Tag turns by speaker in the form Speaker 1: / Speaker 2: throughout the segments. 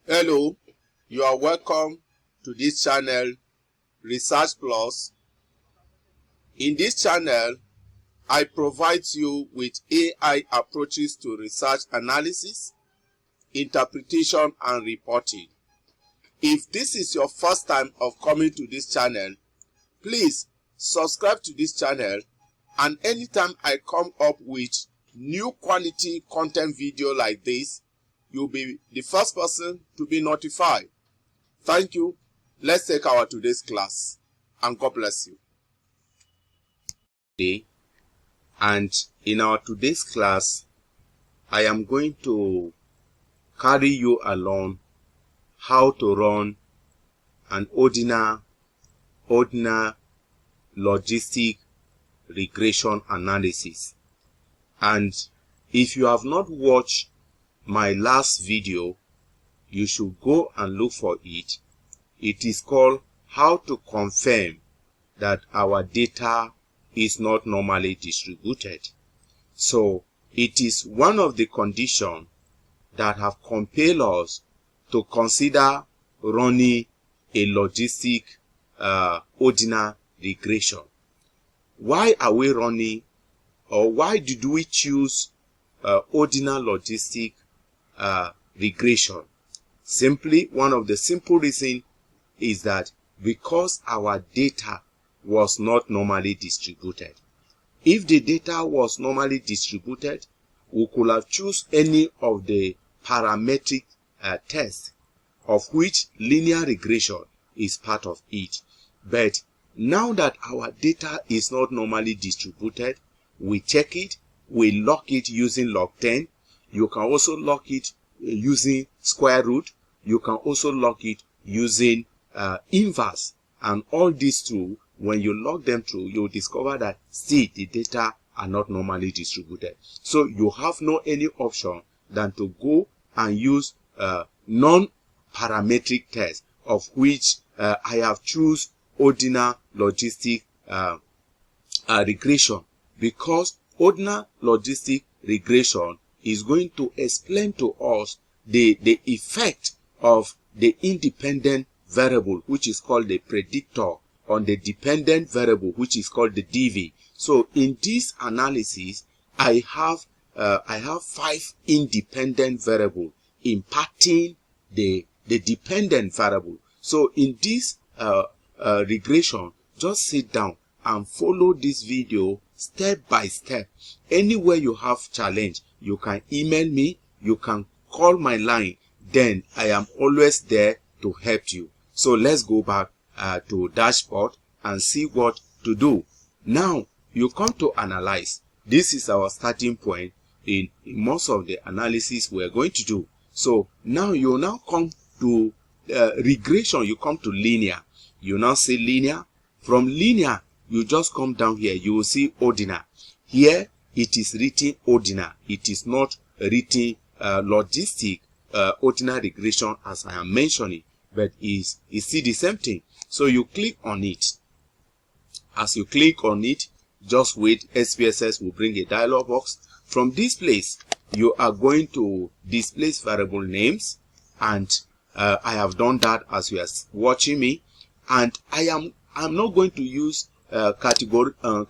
Speaker 1: Hello, you are welcome to this channel, Research Plus. In this channel, I provide you with AI approaches to research analysis, interpretation, and reporting. If this is your first time of coming to this channel, please subscribe to this channel, and anytime I come up with new quality content video like this, you'll be the first person to be notified. Thank you. Let's take our today's class, and God bless you. And in our today's class, I am going to carry you along how to run an ordinal logistic regression analysis. And if you have not watched my last video, you should go and look for it. It is called How to Confirm that Our Data is Not Normally Distributed. So it is one of the conditions that have compelled us to consider running a logistic ordinal regression. Why are we running, or why did we choose ordinal logistic regression? Simply, one of the simple reasons is that because our data was not normally distributed. If the data was normally distributed, we could have chosen any of the parametric tests, of which linear regression is part of it. But now that our data is not normally distributed, we check it, we log it using log 10. You can also log it using square root. You can also log it using inverse. And all these two, when you log them through, you'll discover that still the data are not normally distributed. So you have no any option than to go and use non-parametric tests, of which I have choose ordinal logistic regression, because ordinal logistic regression is going to explain to us the effect of the independent variable, which is called the predictor, on the dependent variable, which is called the DV. So in this analysis, I have 5 independent variables impacting the dependent variable. So in this regression, just sit down and follow this video step by step. Anywhere you have challenge, you can email me, you can call my line, then I am always there to help you. So let's go back to dashboard and see what to do. Now you come to analyze. This is our starting point in most of the analysis we are going to do. So now you now come to regression, you come to linear. You now say linear. From linear, you just come down here, you will see ordinal. Here it is written ordinal. It is not written logistic ordinal regression as I am mentioning, but is still the same thing. So you click on it. As you click on it, just wait, SPSS will bring a dialog box. From this place, you are going to displace variable names, and I have done that as you are watching me. And I'm not going to use categorical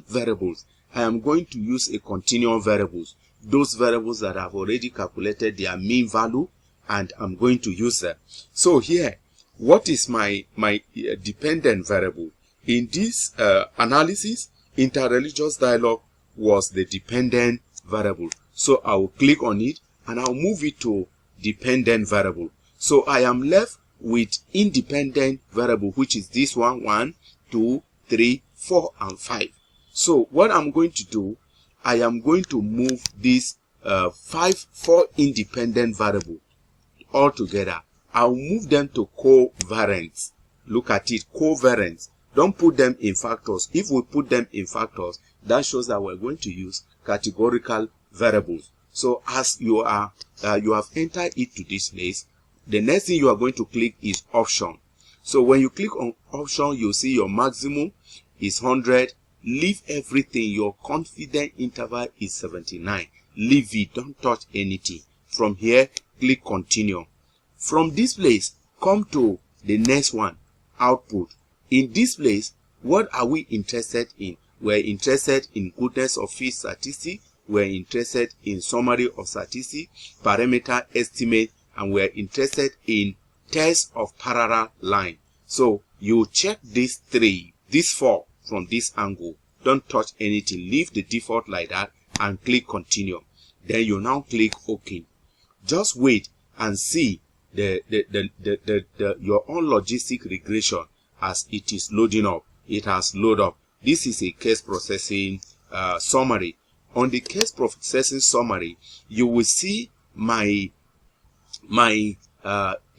Speaker 1: variables. I am going to use a continuum variables. Those variables that have already calculated their mean value, and I'm going to use them. So here, what is my dependent variable? In this analysis, interreligious dialog was the dependent variable. So I will click on it and I'll move it to dependent variable. So I am left with independent variable, which is this one, 1, 2, 3, 4, and 5. So what I'm going to do, I am going to move this 4 independent variable all together. I'll move them to covariance. Look at it, covariance. Don't put them in factors. If we put them in factors, that shows that we're going to use categorical variables. So as you have entered it to this place, the next thing you are going to click is option. So when you click on option, you'll see your maximum is 100. Leave everything. Your confidence interval is 79. Leave it. Don't touch anything. From here, click continue. From this place, come to the next one, output. In this place, what are we interested in? We're interested in goodness of fit statistics, we're interested in summary of statistics, parameter estimate, and we're interested in test of parallel line. So you check these four from this angle. Don't touch anything. Leave the default like that and click continue. Then you now click OK. Just wait and see your own logistic regression as it is loading up. It has loaded up. This is a case processing summary. On the case processing summary, you will see my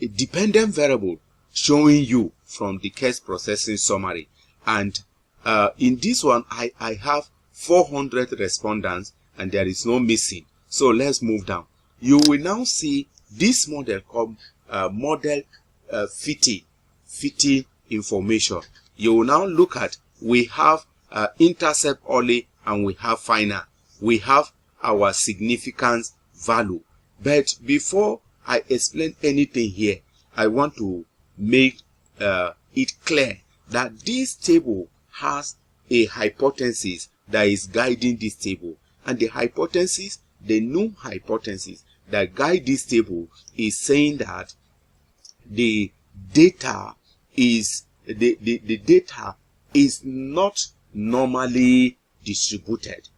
Speaker 1: dependent variable showing you from the case processing summary. And in this one, I have 400 respondents and there is no missing. So let's move down. You will now see this model called model fitting information. You will now look at, we have intercept only and we have final. We have our significance value. But before I explain anything here, I want to make it clear that this table has a hypothesis that is guiding this table. And the hypothesis, the new hypothesis that guide this table is saying that the data is the data is not normally distributed.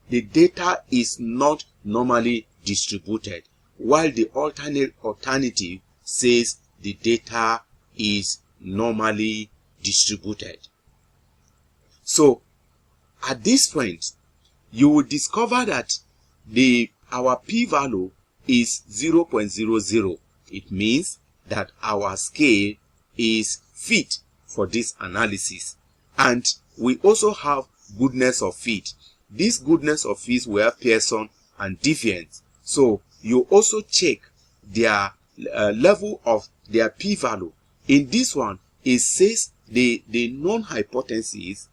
Speaker 1: The data is not normally distributed, while the alternative says the data is normally distributed. So at this point, you will discover that our p-value is 0.00. It means that our scale is fit for this analysis. And we also have goodness of fit. This goodness of fit we have Pearson and deviance. So you also check their level of their p-value. In this one, it says the known hypothesis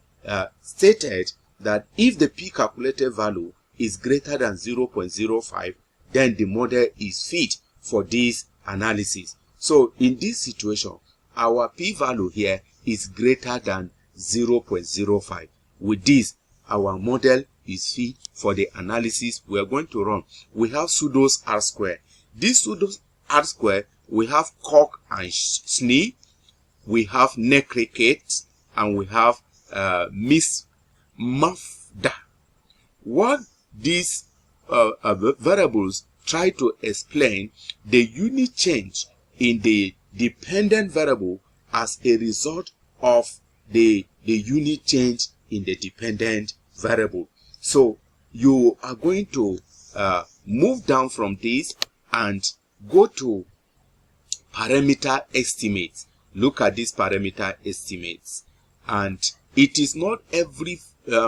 Speaker 1: stated that if the p-calculated value is greater than 0.05, then the model is fit for this analysis. So in this situation, our p-value here is greater than 0.05. With this, our model is fit for the analysis we are going to run. We have pseudos R-square. This pseudos R-square, we have Koch and Schnee, we have Necricket, and we have Mafda. What these variables try to explain the unit change in the dependent variable as a result of the unit change in the dependent variable. So you are going to move down from this and go to parameter estimates. Look at these parameter estimates, and it is not every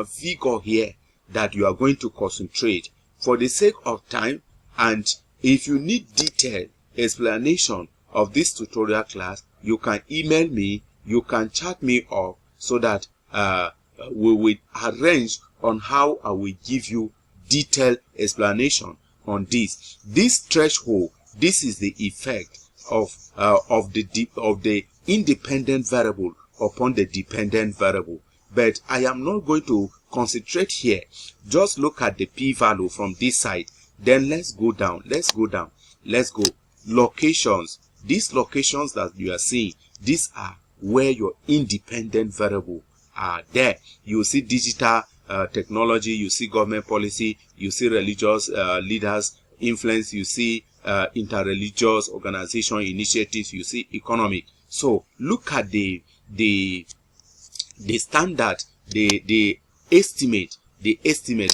Speaker 1: figure here that you are going to concentrate. For the sake of time, and if you need detailed explanation of this tutorial class, you can email me, you can chat me up, so that we will arrange on how I will give you detailed explanation on this. This threshold, this is the effect of the independent variable upon the dependent variable. But I am not going to concentrate here. Just look at the p-value from this side. Then let's go down. Let's go. Locations. These locations that you are seeing, these are where your independent variable are there. You see digital technology, you see government policy, you see religious leaders influence, you see interreligious organization initiatives, you see economic. So look at the standard, the estimate,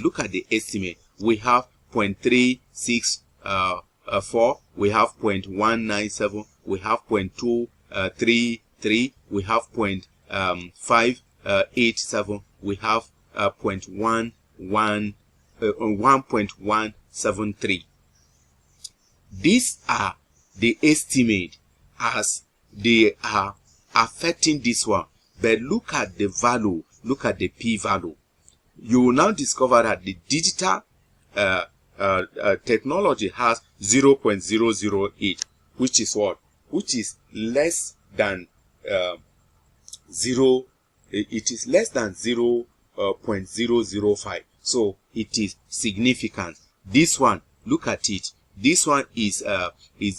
Speaker 1: look at the estimate. We have 0.364, we have 0.197, we have 0.233, we have 0.587, we have 1.173. These are the estimate as they are affecting this one. But look at the value, look at the p-value. You will now discover that the digital technology has 0.008. which is what? Which is less than 0. It is less than 0.005. So it is significant. This one, look at it. This one is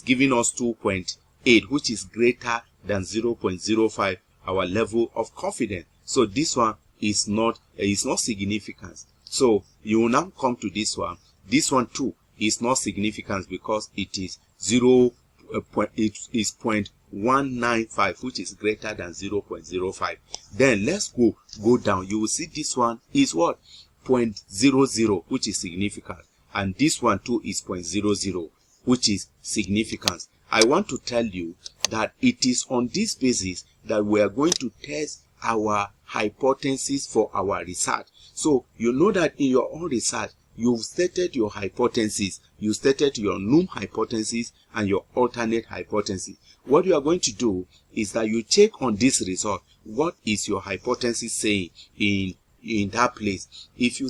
Speaker 1: giving us 2.8, which is greater than 0.05, our level of confidence. So this one is not significant. So you will now come to this one. This one too is not significant because it is 0.195, which is greater than 0.05. Then let's go down. You will see this one is what? 0.00, which is significant. And this one too is 0.00, which is significant. I want to tell you that it is on this basis that we are going to test our hypothesis for our research. So you know that in your own research, you've stated your hypothesis, you stated your known hypothesis and your alternate hypothesis. What you are going to do is that you check on this result. What is your hypothesis saying in that place? If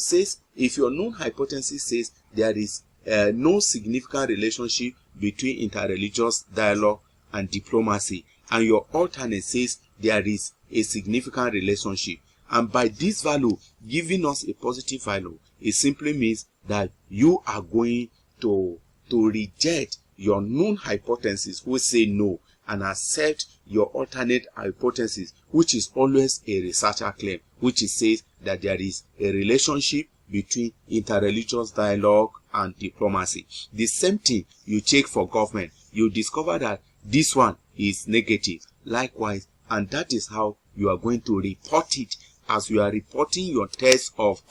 Speaker 1: your known hypothesis says there is no significant relationship between interreligious dialogue and diplomacy, and your alternate says there is a significant relationship, and by this value giving us a positive value, it simply means that you are going to reject your known hypothesis, which say no, and accept your alternate hypothesis, which is always a researcher claim, which says that there is a relationship between interreligious dialogue and diplomacy. The same thing you check for government, you discover that this one is negative. Likewise, and that is how you are going to report it as you are reporting your test of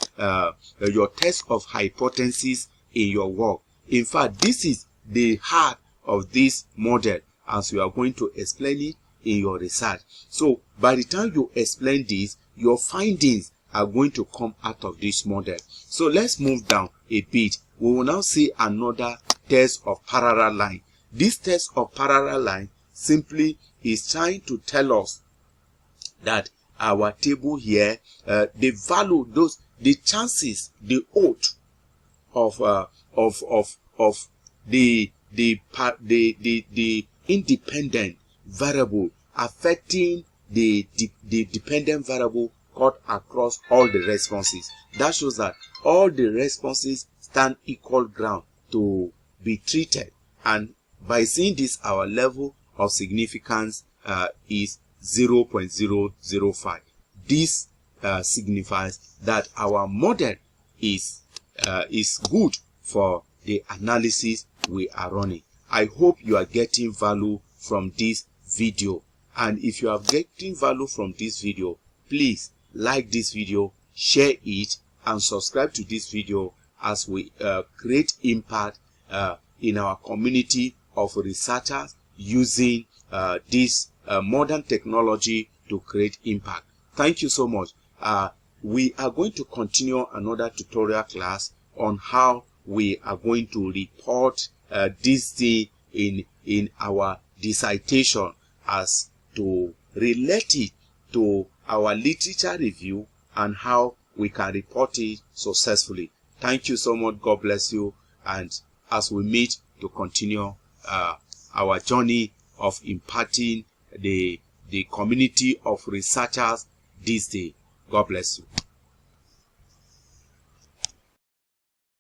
Speaker 1: hypothesis in your work. In fact, this is the heart of this model as you are going to explain it in your research. So by the time you explain this, your findings are going to come out of this model. So let's move down a bit. We will now see another test of parallel line. This test of parallel line simply is trying to tell us that our table here, the value, the chances, the odds of the independent variable affecting the dependent variable cut across all the responses. That shows that all the responses stand equal ground to be treated, and by seeing this, our level of significance is 0.005. This signifies that our model is good for the analysis we are running. I hope you are getting value from this video, and if you are getting value from this video, please like this video, share it, and subscribe to this video as we create impact in our community of researchers using this modern technology to create impact. Thank you so much. We are going to continue another tutorial class on how we are going to report this thing in our dissertation as to relate it to our literature review and how we can report it successfully. Thank you so much. God bless you. And as we meet to continue our journey of impacting the community of researchers this day. God bless you.